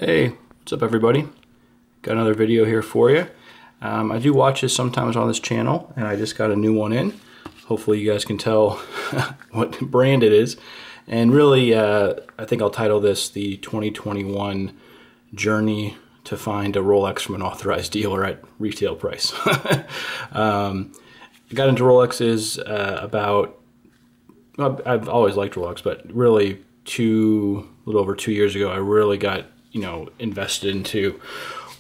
Hey, what's up everybody? Got another video here for you. I do watches sometimes on this channel, and I just got a new one in. Hopefully you guys can tell what brand it is. And really, I think I'll title this the 2021 Journey to Find a Rolex from an Authorized Dealer at Retail Price. I got into Rolexes well, I've always liked Rolex, but really a little over 2 years ago, I really got invested into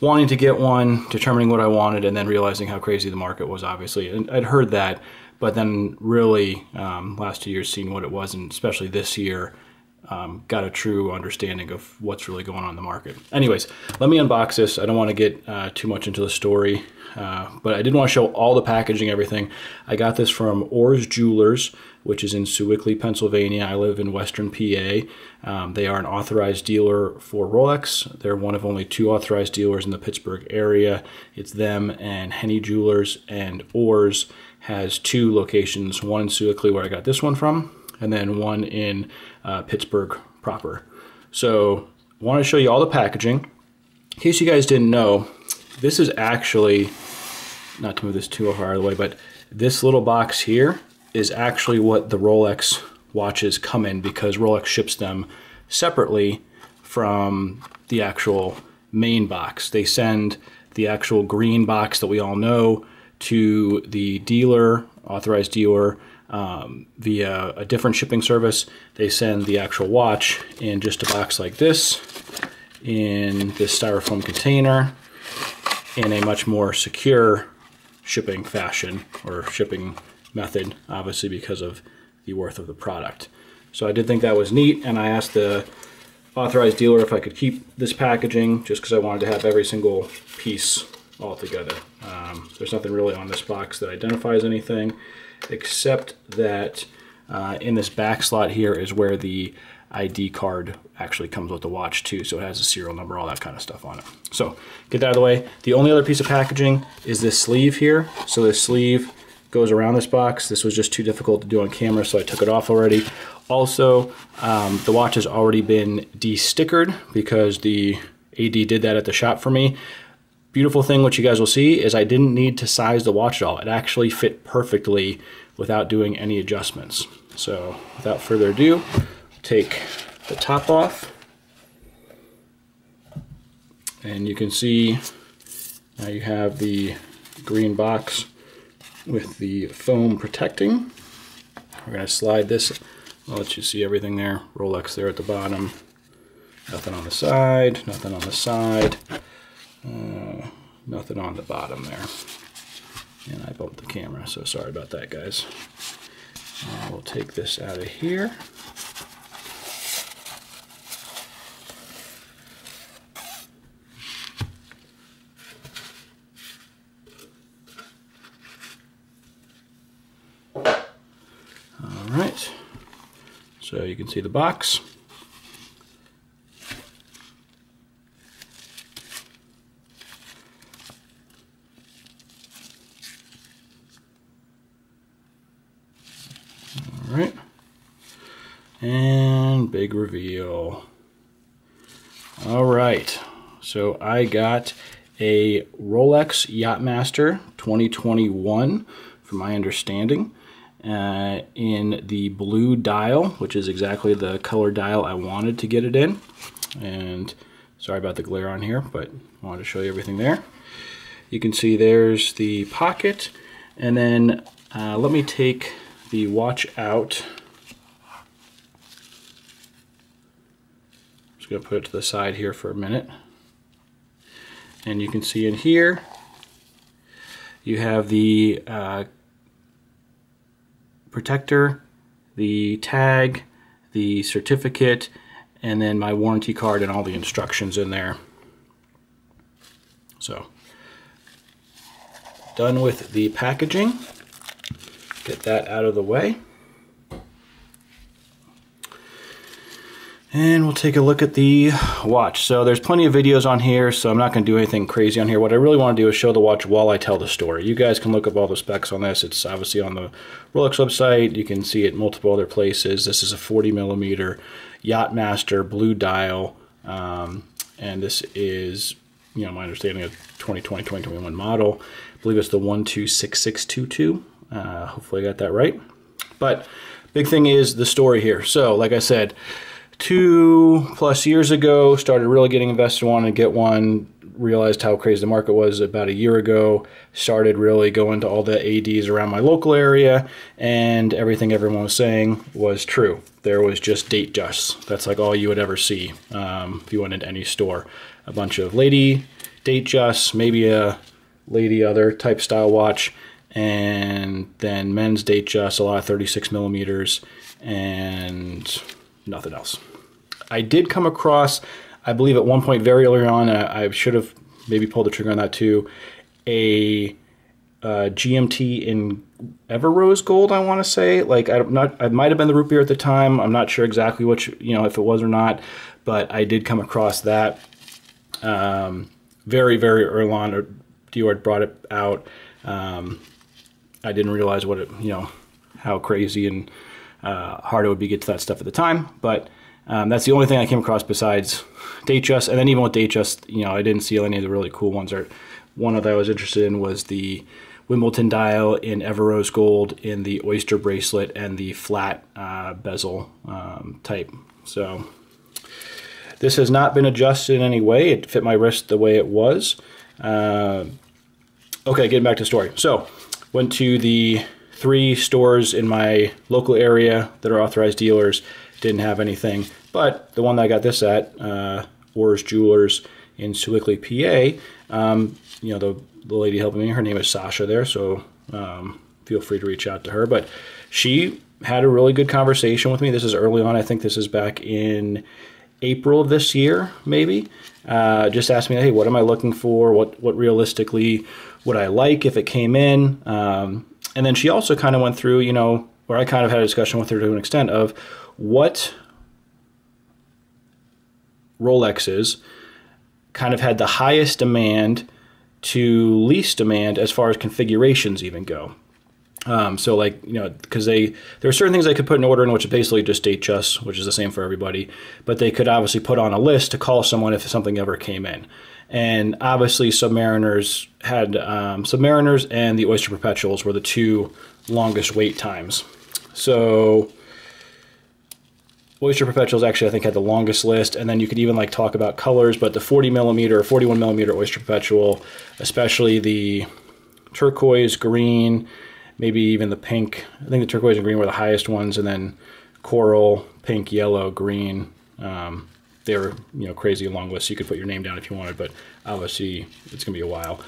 wanting to get one, determining what I wanted, and then realizing how crazy the market was, obviously. And I'd heard that, but then really last 2 years seeing what it was, and especially this year, got a true understanding of what's really going on in the market. Anyways, let me unbox this. I don't want to get too much into the story, but I did want to show all the packaging, everything. I got this from Orr's Jewelers, which is in Sewickley, Pennsylvania. I live in Western PA. They are an authorized dealer for Rolex. They're one of only 2 authorized dealers in the Pittsburgh area. It's them and Henny Jewelers, and Orr's has 2 locations, one in Sewickley where I got this one from, and then one in Pittsburgh proper. So I want to show you all the packaging. In case you guys didn't know, this is actually, not to move this too far out of the way, but this little box here is actually what the Rolex watches come in, because Rolex ships them separately from the actual main box. They send the actual green box that we all know to the dealer, authorized dealer, via a different shipping service. They send the actual watch in just a box like this, in this styrofoam container, in a much more secure shipping fashion, or shipping method, obviously because of the worth of the product. So I did think that was neat, and I asked the authorized dealer if I could keep this packaging, just because I wanted to have every single piece all together. There's nothing really on this box that identifies anything, except that in this back slot here is where the ID card actually comes with the watch too, so it has a serial number, all that kind of stuff on it. So get that out of the way. The only other piece of packaging is this sleeve here. So this sleeve goes around this box. This was just too difficult to do on camera, so I took it off already. Also, the watch has already been de-stickered because the AD did that at the shop for me. Beautiful thing, which you guys will see, is I didn't need to size the watch at all. It actually fit perfectly without doing any adjustments. So without further ado, take the top off, and you can see now you have the green box with the foam protecting. We're going to slide this. I'll let you see everything there. Rolex there at the bottom. Nothing on the side, nothing on the side, nothing on the bottom there. And I bumped the camera, so sorry about that, guys. We'll take this out of here. Alright, so you can see the box. Alright, and big reveal. Alright, so I got a Rolex Yacht-Master 2021, from my understanding. In the blue dial, which is exactly the color dial I wanted to get it in. And sorry about the glare on here, but I wanted to show you everything there. You can see there's the pocket, and then let me take the watch out. Just gonna put it to the side here for a minute. And you can see in here you have the protector, the tag, the certificate, and then my warranty card and all the instructions in there. So, done with the packaging. Get that out of the way. And we'll take a look at the watch. So there's plenty of videos on here, so I'm not going to do anything crazy on here. What I really want to do is show the watch while I tell the story. You guys can look up all the specs on this. It's obviously on the Rolex website. You can see it in multiple other places. This is a 40mm Yacht-Master blue dial. and this is, you know, my understanding of 2020, 2021 model. I believe it's the 126622. Hopefully I got that right. But big thing is the story here. So like I said, 2+ years ago, started really getting invested, wanted to get one, realized how crazy the market was about a year ago, started really going to all the ADs around my local area, and everything everyone was saying was true. There was just date justs. That's like all you would ever see if you went into any store. A bunch of lady date justs, maybe a lady other type style watch, and then men's date justs, a lot of 36 millimeters, and nothing else. I did come across, I believe at one point very early on, I should have maybe pulled the trigger on that too, a GMT in Ever Rose Gold, I want to say. Like, I might have been the root beer at the time. I'm not sure exactly which, you know, if it was or not, but I did come across that very, very early on. Or Dior brought it out. I didn't realize what it, you know, how crazy and hard it would be to get to that stuff at the time, but that's the only thing I came across besides Datejust. And then even with Datejust, you know, I didn't see any of the really cool ones. One that I was interested in was the Wimbledon dial in Ever Rose Gold, in the oyster bracelet, and the flat bezel type. So this has not been adjusted in any way. It fit my wrist the way it was. Okay, getting back to the story. So went to the 3 stores in my local area that are authorized dealers. Didn't have anything, but the one that I got this at, Orr's Jewelers in Sewickley, PA, you know, the lady helping me, her name is Sasha there, so feel free to reach out to her. But she had a really good conversation with me. This is early on. I think this is back in April of this year, maybe. Just asked me, hey, what am I looking for? What realistically would I like if it came in? And then she also kind of went through, you know, where I kind of had a discussion with her to an extent of what Rolexes kind of had the highest demand to least demand as far as configurations even go. So like, you know, because there are certain things they could put in order in which is basically just date justs, which is the same for everybody, but they could obviously put on a list to call someone if something ever came in. And obviously Submariners had, Submariners and the Oyster Perpetuals were the 2 longest wait times. So Oyster Perpetuals actually, I think, had the longest list, and then you could even like talk about colors, but the 40 millimeter or 41 millimeter Oyster Perpetual, especially the turquoise, green, maybe even the pink. I think the turquoise and green were the highest ones, and then coral, pink, yellow, green. They were, you know, crazy long lists. You could put your name down if you wanted, but obviously it's going to be a while.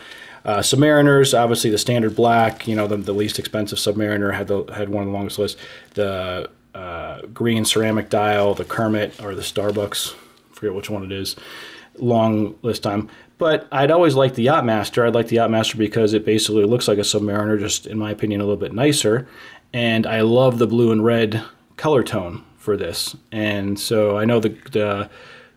Submariners, obviously the standard black, you know, the least expensive Submariner had one of the longest lists. The green ceramic dial, the Kermit or the Starbucks, forget which one it is, long list time. But I'd always liked the Yacht-Master. I'd like the Yacht-Master because it basically looks like a Submariner, just in my opinion a little bit nicer. And I love the blue and red color tone for this. And so I know the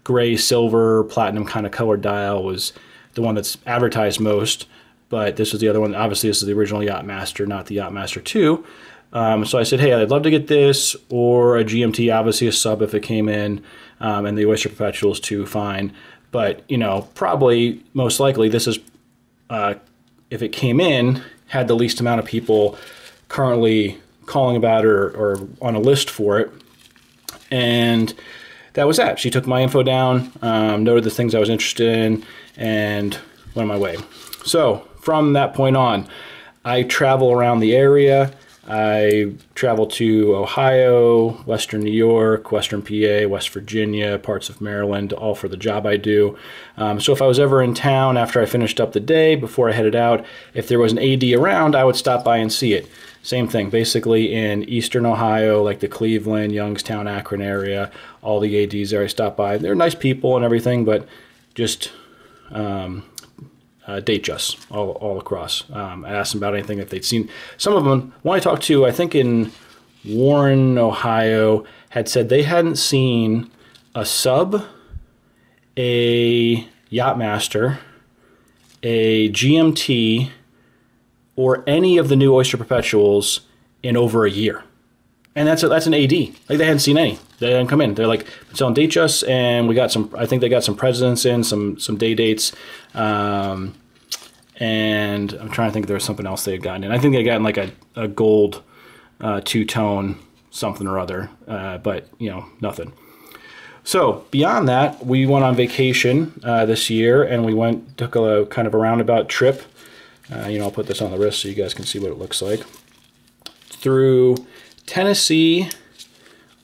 gray, silver, platinum kind of color dial was the one that's advertised most, but this was the other one. Obviously this is the original Yacht-Master, not the Yacht-Master 2. So I said, hey, I'd love to get this, or a GMT, obviously a sub if it came in, and the Oyster Perpetuals too, fine. But, you know, probably, most likely, this is, if it came in, had the least amount of people currently calling about it or on a list for it. And that was that. She took my info down, noted the things I was interested in, and went on my way. So from that point on, I travel around the area. I travel to Ohio, Western New York, Western PA, West Virginia, parts of Maryland, all for the job I do. So if I was ever in town after I finished up the day, before I headed out, if there was an AD around, I would stop by and see it. Same thing, basically in Eastern Ohio, like the Cleveland, Youngstown, Akron area, all the ADs there I stop by. They're nice people and everything, but just date justs all across. I asked them about anything that they'd seen. Some of them, one I talked to, I think in Warren, Ohio, had said they hadn't seen a sub, a Yacht-Master, a GMT, or any of the new Oyster Perpetuals in over a year. And that's an AD. Like, they hadn't seen any. They didn't come in. They're like, it's on Datejust, and we got some, I think they got some presidents in, some day dates. And I'm trying to think if there was something else they had gotten in. I think they had gotten like a gold two-tone something or other, but, you know, nothing. So beyond that, we went on vacation this year, and we took a kind of a roundabout trip. You know, I'll put this on the wrist so you guys can see what it looks like. Through Tennessee,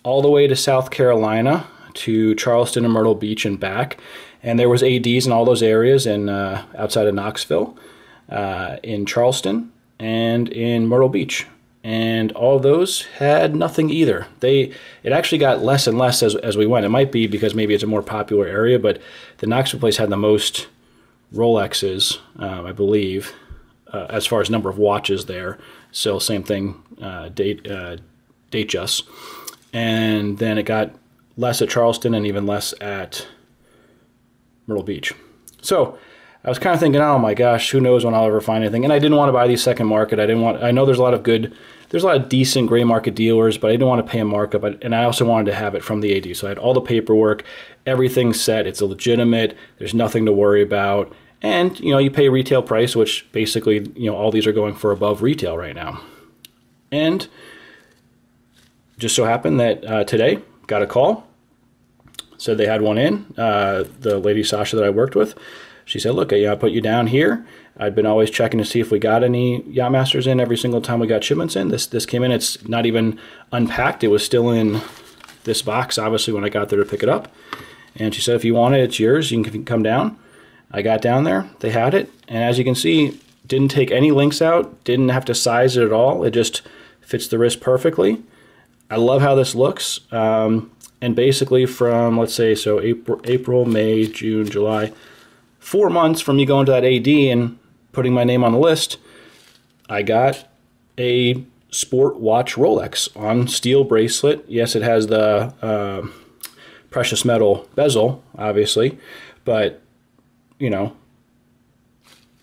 all the way to South Carolina, to Charleston and Myrtle Beach and back. And there was ADs in all those areas, in outside of Knoxville, in Charleston, and in Myrtle Beach. And all of those had nothing either. It actually got less and less as we went. It might be because maybe it's a more popular area, but the Knoxville place had the most Rolexes, I believe, as far as number of watches there. Still same thing, Datejust. And then it got less at Charleston and even less at Myrtle Beach. So I was kind of thinking, oh my gosh, who knows when I'll ever find anything. And I didn't want to buy these second market. I know there's a lot of decent gray market dealers, but I didn't want to pay a markup. And I also wanted to have it from the AD. So I had all the paperwork, everything set. It's legitimate. There's nothing to worry about. And, you know, you pay retail price, which basically, you know, all these are going for above retail right now. And just so happened that today got a call, said they had one in. The lady Sasha that I worked with, she said, look, I put you down here. I'd been always checking to see if we got any Yacht-Masters in every single time we got shipments in. This came in. It's not even unpacked. It was still in this box, obviously, when I got there to pick it up. And she said, if you want it, it's yours. You can come down. I got down there. They had it. And as you can see, didn't take any links out. Didn't have to size it at all. It just fits the wrist perfectly. I love how this looks. And basically from, let's say, so April, May, June, July, 4 months from me going to that AD and putting my name on the list, I got a sport watch Rolex on steel bracelet. Yes, it has the precious metal bezel, obviously, but, you know,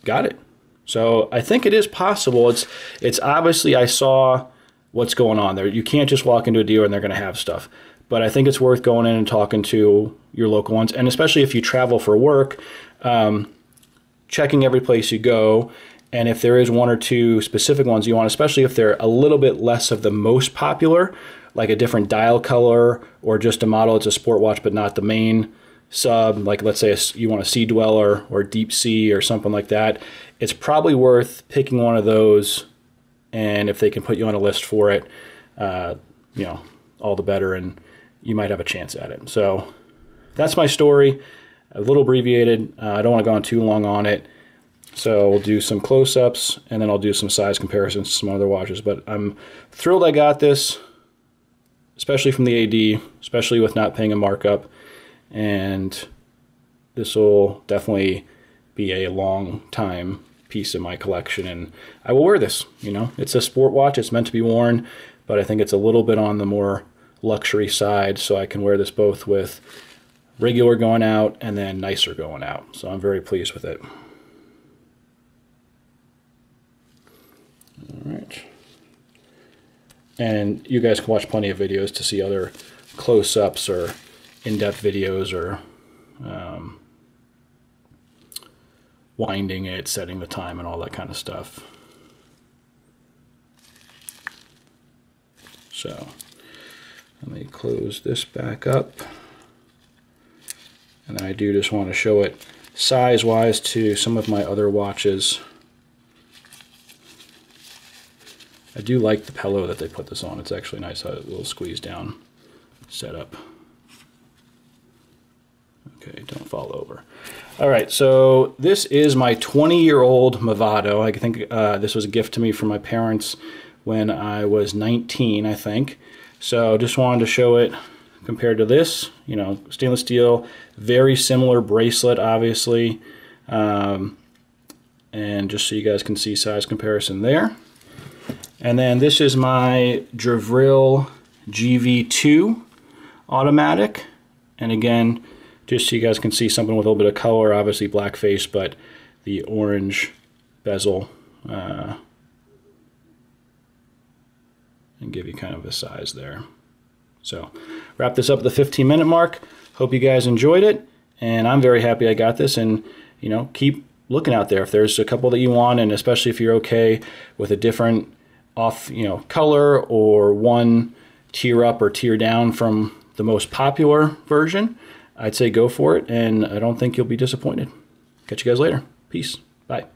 got it. So I think it is possible. It's obviously, I saw what's going on there. You can't just walk into a dealer and they're going to have stuff. But I think it's worth going in and talking to your local ones. And especially if you travel for work, checking every place you go. And if there is one or two specific ones you want, especially if they're a little bit less of the most popular, like a different dial color or just a model, it's a sport watch but not the main sub, like let's say you want a Sea Dweller or Deep Sea or something like that, it's probably worth picking one of those. And if they can put you on a list for it, you know, all the better, and you might have a chance at it. So that's my story, a little abbreviated. I don't want to go on too long on it. So we'll do some close-ups, and then I'll do some size comparisons to some other watches. But I'm thrilled I got this, especially from the AD, especially with not paying a markup. And this will definitely be a long time piece of my collection, and I will wear this. You know, it's a sport watch. It's meant to be worn, but I think it's a little bit on the more luxury side, so I can wear this both with regular going out and then nicer going out. So I'm very pleased with it. All right. And you guys can watch plenty of videos to see other close-ups or in-depth videos or winding it, setting the time, and all that kind of stuff. So let me close this back up. And I do just want to show it size-wise to some of my other watches. I do like the pillow that they put this on. It's actually nice how it will squeeze down setup. Okay, don't fall over. All right, so this is my 20-year-old Movado. I think this was a gift to me from my parents when I was 19, I think. So just wanted to show it compared to this. You know, stainless steel, very similar bracelet, obviously. And just so you guys can see size comparison there. And then this is my Drevril GV2 automatic. And again, just so you guys can see something with a little bit of color, obviously black face, but the orange bezel, and give you kind of a size there. So wrap this up at the 15-minute mark. Hope you guys enjoyed it, and I'm very happy I got this. And you know, keep looking out there if there's a couple that you want, and especially if you're okay with a different off, you know, color or one tier up or tier down from the most popular version, I'd say go for it, and I don't think you'll be disappointed. Catch you guys later. Peace. Bye.